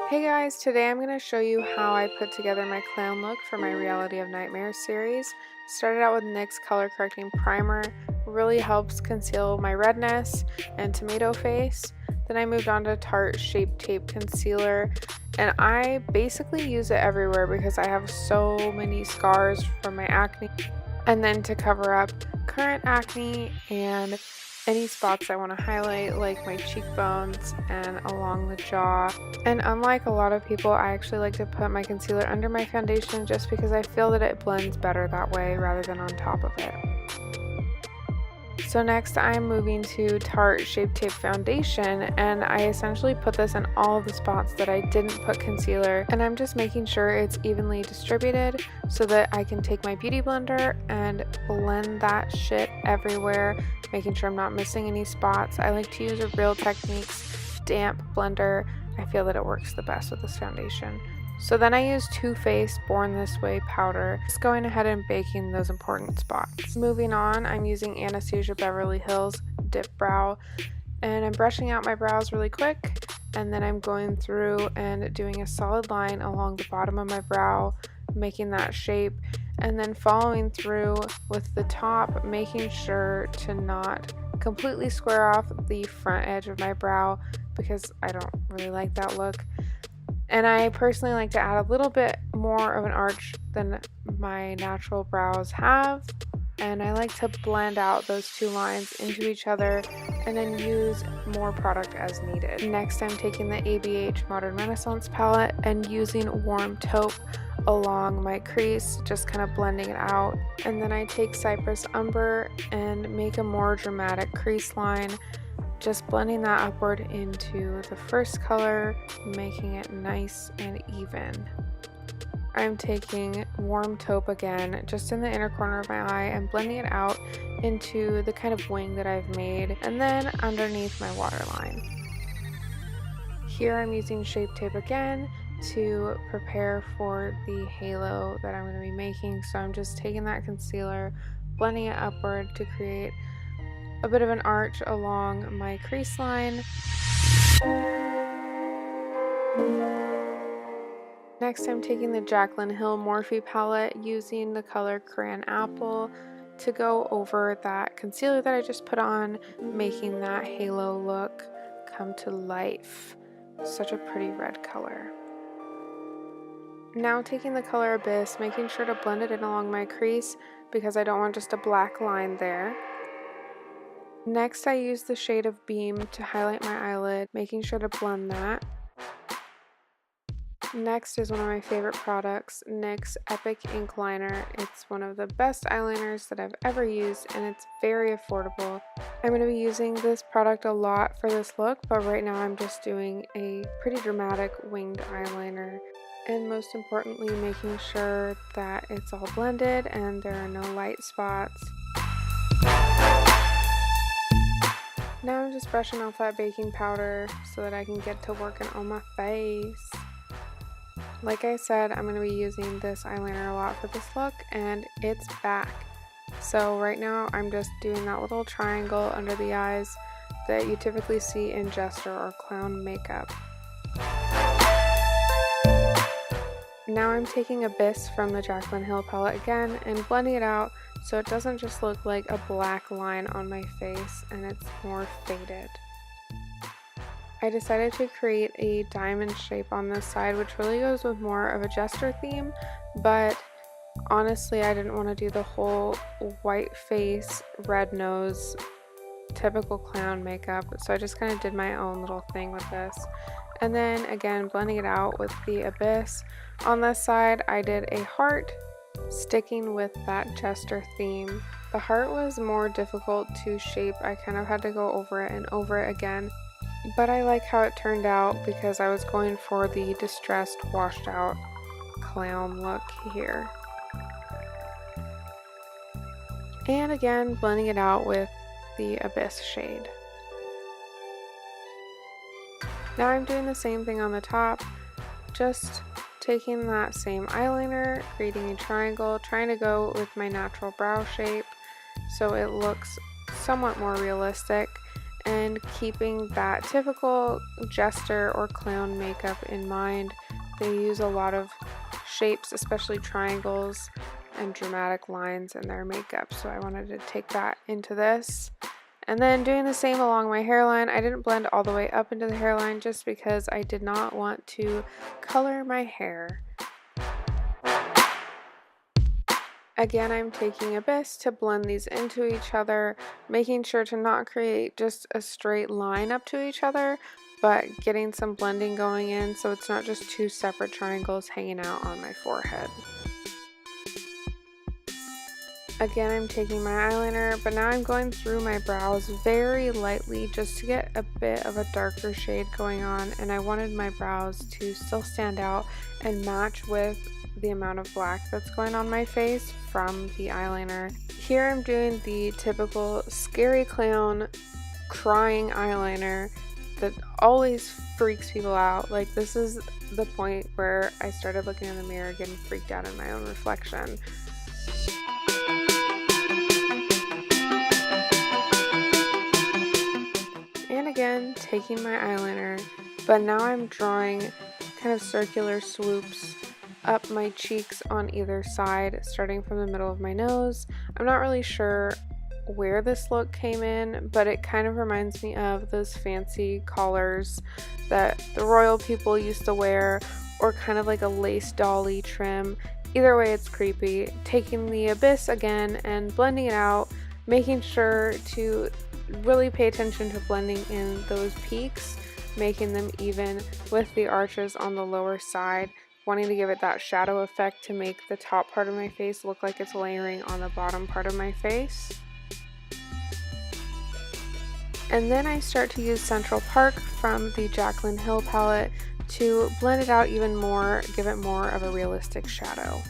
Hey guys, today I'm going to show you how I put together my clown look for my Reality of Nightmares series. Started out with NYX color correcting primer, really helps conceal my redness and tomato face. Then I moved on to Tarte Shape Tape Concealer, and I basically use it everywhere because I have so many scars from my acne. And then to cover up current acne and any spots I want to highlight, like my cheekbones and along the jaw. And unlike a lot of people, I actually like to put my concealer under my foundation just because I feel that it blends better that way rather than on top of it. So next I'm moving to Tarte Shape Tape Foundation, and I essentially put this in all of the spots that I didn't put concealer, and I'm just making sure it's evenly distributed so that I can take my beauty blender and blend that shit everywhere, making sure I'm not missing any spots. I like to use a Real Techniques damp blender. I feel that it works the best with this foundation. So then I use Too Faced Born This Way powder, just going ahead and baking those important spots. Moving on, I'm using Anastasia Beverly Hills Dip Brow, and I'm brushing out my brows really quick, and then I'm going through and doing a solid line along the bottom of my brow, making that shape, and then following through with the top, making sure to not completely square off the front edge of my brow because I don't really like that look. And I personally like to add a little bit more of an arch than my natural brows have. And I like to blend out those two lines into each other and then use more product as needed. Next, I'm taking the ABH Modern Renaissance palette and using Warm Taupe along my crease, just kind of blending it out. And then I take Cypress Umber and make a more dramatic crease line, just blending that upward into the first color, making it nice and even. I'm taking Warm Taupe again, just in the inner corner of my eye, and blending it out into the kind of wing that I've made, and then underneath my waterline. Here I'm using Shape Tape again to prepare for the halo that I'm going to be making, so I'm just taking that concealer, blending it upward to create a bit of an arch along my crease line. Next, I'm taking the Jaclyn Hill Morphe palette, using the color Crayon Apple to go over that concealer that I just put on, making that halo look come to life. Such a pretty red color. Now taking the color Abyss, making sure to blend it in along my crease because I don't want just a black line there. Next, I use the shade of Beam to highlight my eyelid, making sure to blend that. Next is one of my favorite products, NYX Epic Ink Liner. It's one of the best eyeliners that I've ever used, and it's very affordable. I'm going to be using this product a lot for this look, but right now I'm just doing a pretty dramatic winged eyeliner. And most importantly, making sure that it's all blended and there are no light spots. Now I'm just brushing off that baking powder so that I can get to working on my face. Like I said, I'm going to be using this eyeliner a lot for this look, and it's back. So right now I'm just doing that little triangle under the eyes that you typically see in Jester or clown makeup. Now I'm taking Abyss from the Jaclyn Hill palette again and blending it out so it doesn't just look like a black line on my face and it's more faded. I decided to create a diamond shape on this side, which really goes with more of a Jester theme, but honestly I didn't want to do the whole white face, red nose, typical clown makeup, so I just kind of did my own little thing with this. And then again, blending it out with the Abyss. On this side I did a heart, sticking with that Jester theme. The heart was more difficult to shape. I kind of had to go over it and over it again, but I like how it turned out because I was going for the distressed, washed out clown look here. And again, blending it out with the Abyss shade. Now I'm doing the same thing on the top, just taking that same eyeliner, creating a triangle, trying to go with my natural brow shape so it looks somewhat more realistic, And keeping that typical jester or clown makeup in mind, they use a lot of shapes, especially triangles and dramatic lines in their makeup. So I wanted to take that into this. And then doing the same along my hairline. I didn't blend all the way up into the hairline just because I did not want to color my hair. Again, I'm taking Abyss to blend these into each other, making sure to not create just a straight line up to each other, but getting some blending going in so it's not just two separate triangles hanging out on my forehead. Again, I'm taking my eyeliner, but now I'm going through my brows very lightly just to get a bit of a darker shade going on, and I wanted my brows to still stand out and match with the amount of black that's going on my face from the eyeliner. Here I'm doing the typical scary clown crying eyeliner that always freaks people out. Like, this is the point where I started looking in the mirror getting freaked out in my own reflection. And again, taking my eyeliner, but now I'm drawing kind of circular swoops up my cheeks on either side, starting from the middle of my nose. I'm not really sure where this look came in, but it kind of reminds me of those fancy collars that the royal people used to wear, or kind of like a lace dolly trim. Either way, it's creepy. Taking the Abyss again and blending it out, making sure to really pay attention to blending in those peaks, making them even with the arches on the lower side, wanting to give it that shadow effect to make the top part of my face look like it's layering on the bottom part of my face. And then I start to use Central Park from the Jaclyn Hill palette to blend it out even more, give it more of a realistic shadow.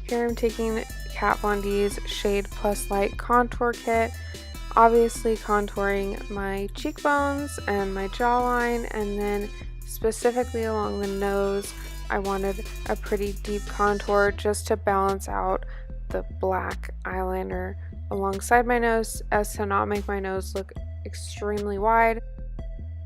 Here I'm taking Kat Von D's Shade Plus Light Contour Kit, obviously contouring my cheekbones and my jawline, and then specifically along the nose, I wanted a pretty deep contour just to balance out the black eyeliner alongside my nose as to not make my nose look extremely wide.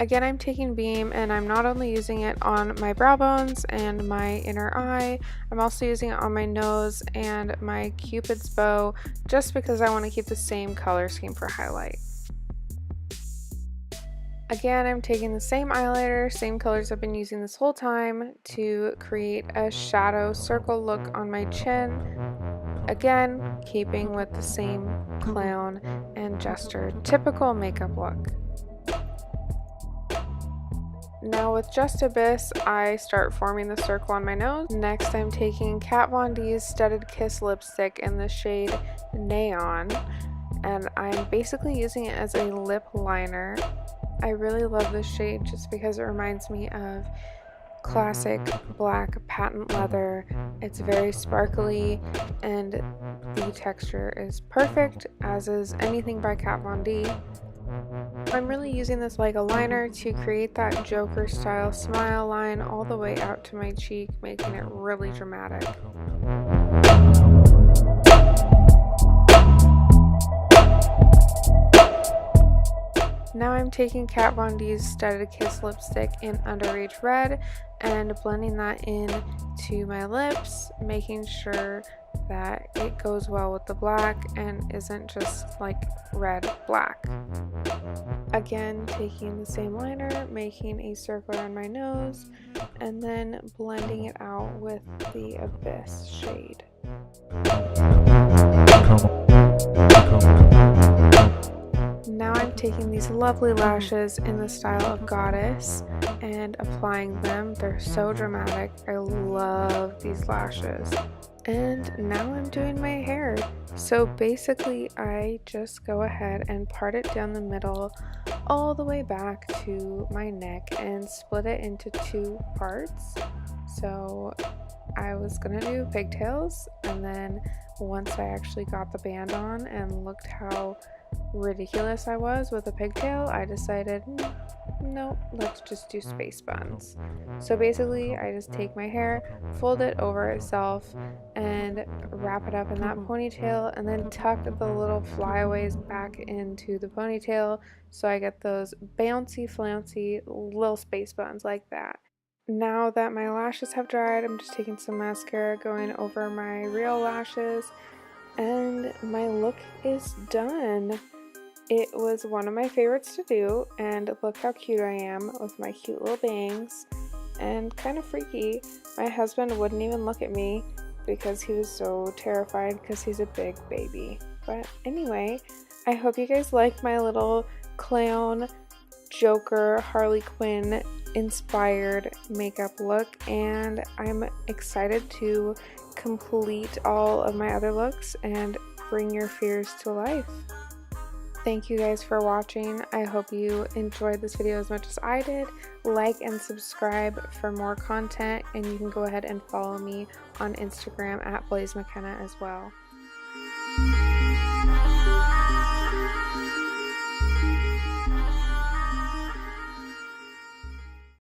Again, I'm taking Beam, and I'm not only using it on my brow bones and my inner eye, I'm also using it on my nose and my Cupid's bow, just because I want to keep the same color scheme for highlight. Again, I'm taking the same eyeliner, same colors I've been using this whole time, to create a shadow circle look on my chin. Again, keeping with the same clown and jester typical makeup look. Now with just Abyss, I start forming the circle on my nose. Next, I'm taking Kat Von D's Studded Kiss lipstick in the shade Nayeon, and I'm basically using it as a lip liner. I really love this shade just because it reminds me of classic black patent leather. It's very sparkly and the texture is perfect, as is anything by Kat Von D. I'm really using this like a liner to create that Joker style smile line all the way out to my cheek, making it really dramatic. Now I'm taking Kat Von D's Studded Kiss lipstick in Underage Red and blending that in to my lips, making sure that it goes well with the black and isn't just like red black. Again, taking the same liner, making a circle around my nose, and then blending it out with the Abyss shade. Now I'm taking these lovely lashes in the style of Goddess and applying them. They're so dramatic. I love these lashes. And now I'm doing my hair. So basically I just go ahead and part it down the middle all the way back to my neck and split it into two parts. So I was gonna do pigtails, and then once I actually got the band on and looked how ridiculous I was with a pigtail, I decided, no, let's just do space buns. So basically, I just take my hair, fold it over itself, and wrap it up in that ponytail, and then tuck the little flyaways back into the ponytail so I get those bouncy, flouncy little space buns like that. Now that my lashes have dried, I'm just taking some mascara, going over my real lashes, and my look is done. It was one of my favorites to do, and look how cute I am with my cute little bangs, and kind of freaky. My husband wouldn't even look at me because he was so terrified because he's a big baby. But anyway, I hope you guys like my little clown, Joker, Harley Quinn inspired makeup look, and I'm excited to complete all of my other looks and bring your fears to life. Thank you guys for watching. I hope you enjoyed this video as much as I did. Like and subscribe for more content, and you can go ahead and follow me on Instagram at Blaize McKennah as well.